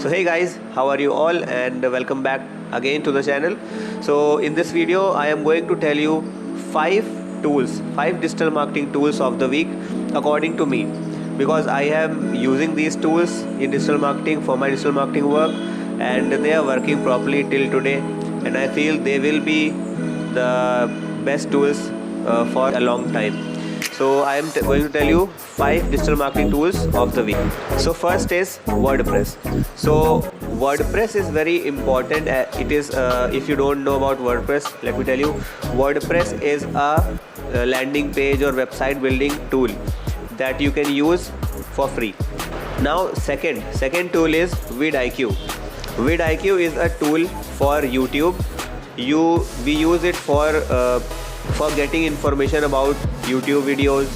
So hey guys, how are you all, and welcome back again to the channel. So in this video I am going to tell you 5 digital marketing tools of the week according to me, because I am using these tools in digital marketing for my digital marketing work, and they are working properly till today, and I feel they will be the best tools for a long time. So I am going to tell you 5 digital marketing tools of the week. So first is WordPress. So WordPress is very important. It is if you don't know about WordPress, let me tell you, WordPress is a landing page or website building tool that you can use for free. Now second tool is VidIQ. VidIQ is a tool for YouTube. We use it for getting information about YouTube videos,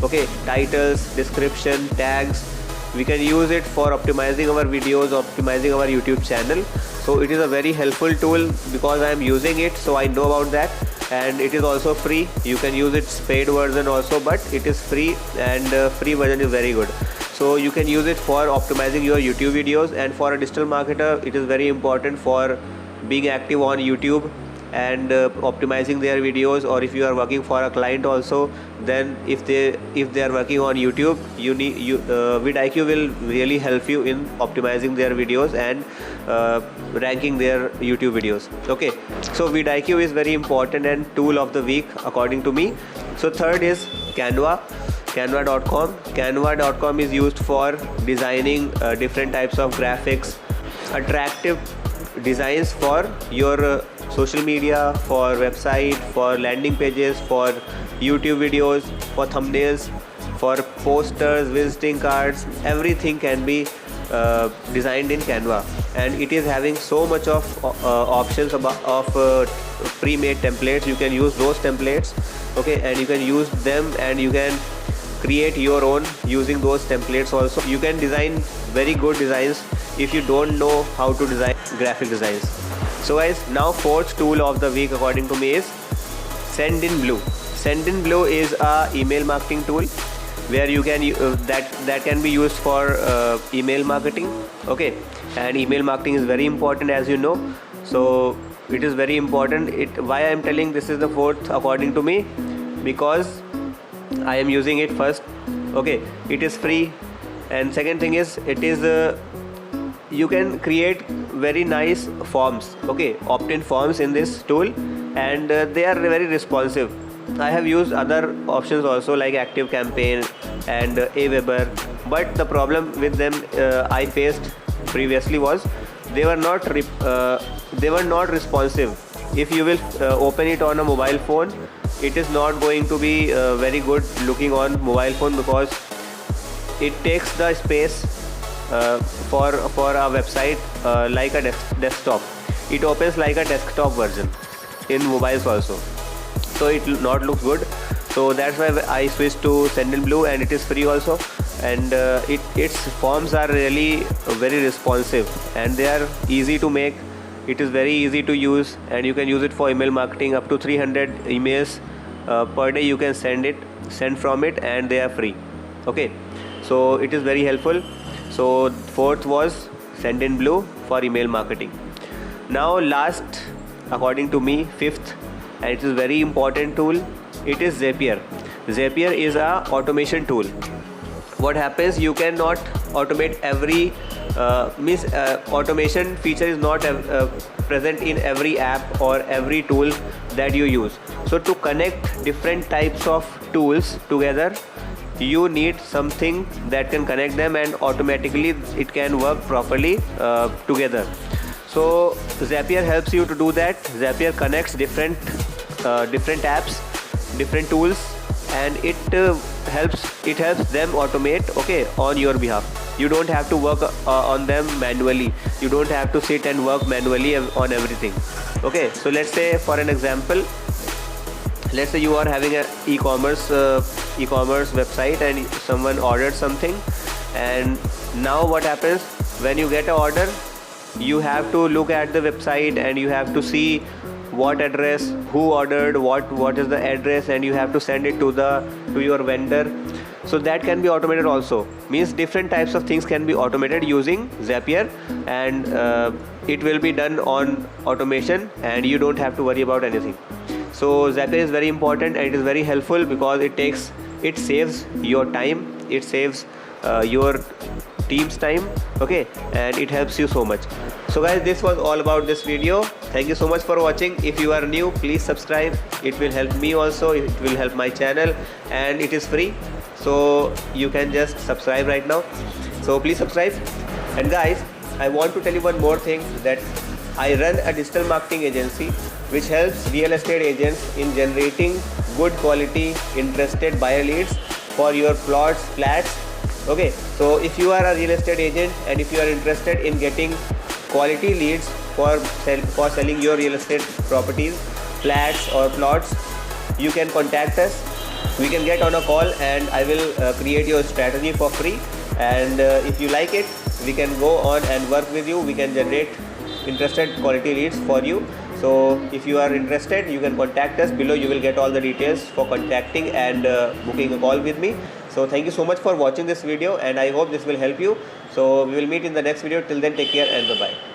okay, titles, description, tags. We can use it for optimizing our videos, optimizing our YouTube channel. So it is a very helpful tool because I am using it, so I know about that. And it is also free. You can use its paid version also, but it is free, and free version is very good. So you can use it for optimizing your YouTube videos, and for a digital marketer it is very important for being active on YouTube and optimizing their videos. Or if you are working for a client also, then if they are working on YouTube, VidIQ will really help you in optimizing their videos and ranking their YouTube videos. Okay, so VidIQ is very important and tool of the week according to me. So third is Canva. Canva.com. Canva.com is used for designing different types of graphics, attractive designs for your social media, for website, for landing pages, for YouTube videos, for thumbnails, for posters, visiting cards. Everything can be designed in Canva, and it is having so much of options of pre-made templates. You can use those templates, okay, and you can use them, and you can create your own using those templates also. You can design very good designs if you don't know how to design graphic designs. So guys, now fourth tool of the week according to me is Sendinblue. Sendinblue is a email marketing tool where you can that can be used for email marketing, okay, and email marketing is very important, as you know. So it is very important. Why I am telling this is the fourth according to me, because I am using it first, okay, it is free, and second thing is it is you can create very nice forms, okay, opt-in forms in this tool, and they are very responsive. I have used other options also like Active Campaign and Aweber, but the problem with them I faced previously was they were not responsive. If you will open it on a mobile phone, it is not going to be very good looking on mobile phone, because it takes the space for a website like a desktop. It opens like a desktop version in mobiles also, so it will not look good. So that's why I switched to Sendinblue, and it is free also, and its forms are really very responsive, and they are easy to make. It is very easy to use, and you can use it for email marketing. Up to 300 emails per day you can send from it, and they are free, okay. So it is very helpful. So fourth was Sendinblue for email marketing. Now last, according to me, fifth, and it is very important tool, it is Zapier. Zapier is a automation tool. What happens, you cannot automate every automation feature is not present in every app or every tool that you use. So to connect different types of tools together, you need something that can connect them, and automatically it can work properly together. So Zapier helps you to do that. Zapier connects different apps, different tools, and it helps them automate, okay, on your behalf. You don't have to work on them manually. You don't have to sit and work manually on everything, okay. So let's say, for an example, let's say you are having an e-commerce website, and someone ordered something, and now what happens, when you get an order, you have to look at the website, and you have to see what address, who ordered, what is the address, and you have to send it to your vendor. so that can be automated also. Means different types of things can be automated using Zapier, and it will be done on automation and you don't have to worry about anything. So Zapier is very important and it is very helpful because it saves your time, it saves your team's time, okay, and it helps you so much. So guys, this was all about this video. Thank you so much for watching. If you are new, please subscribe. It will help me also, it will help my channel, and it is free, so you can just subscribe right now. So please subscribe. And guys, I want to tell you one more thing, that I run a digital marketing agency which helps real estate agents in generating good quality interested buyer leads for your plots, flats. Okay, so if you are a real estate agent and if you are interested in getting quality leads for selling your real estate properties, flats or plots, you can contact us. We can get on a call and I will create your strategy for free, and if you like it, we can go on and work with you. We can generate interested quality leads for you. So if you are interested, you can contact us. Below you will get all the details for contacting and booking a call with me. So thank you so much for watching this video, and I hope this will help you. So we will meet in the next video. Till then, take care and bye bye.